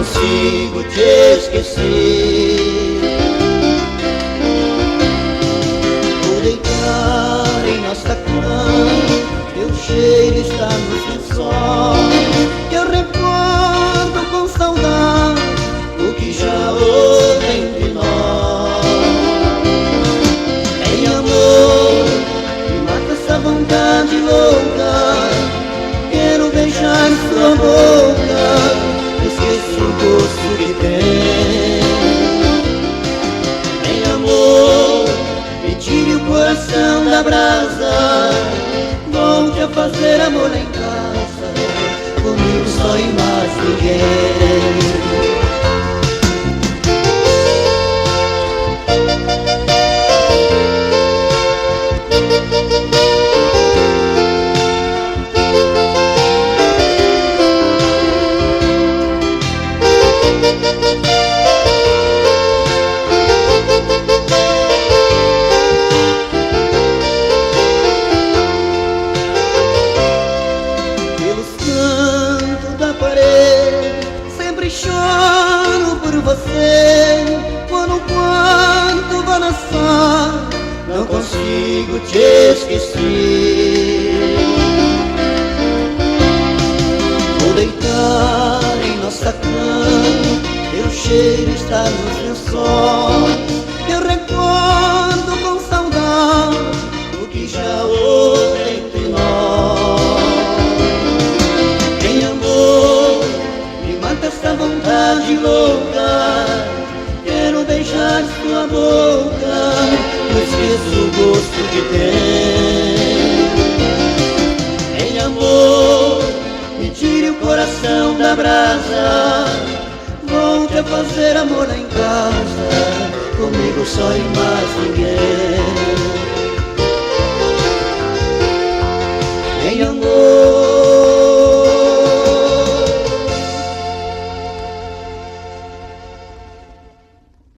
consigo te esquecer. Vou deitar em nossa cama, teu cheiro está nos lençóis. Eu recordo com saudade o que já houve entre nós. Em amor, me mata essa vontade louca. Quero beijar sua boca, esqueço o gosto que tem. Em amor, me tire o coração da brasa. Volte a fazer amor em casa, comigo só e mais ninguém. Sempre choro por você. Quando o quarto vai lançar, não consigo te esquecer. Vou deitar em nossa cama, teu cheiro está nos lençóis. Eu recordo com saudade o que já houve entre nós. Em amor, me mata essa vontade louca. Quero beijar sua boca, não esqueço o gosto que tem. Em amor, me tire o coração da brasa. Volte a fazer amor lá em casa, comigo só e mais ninguém. Em amor,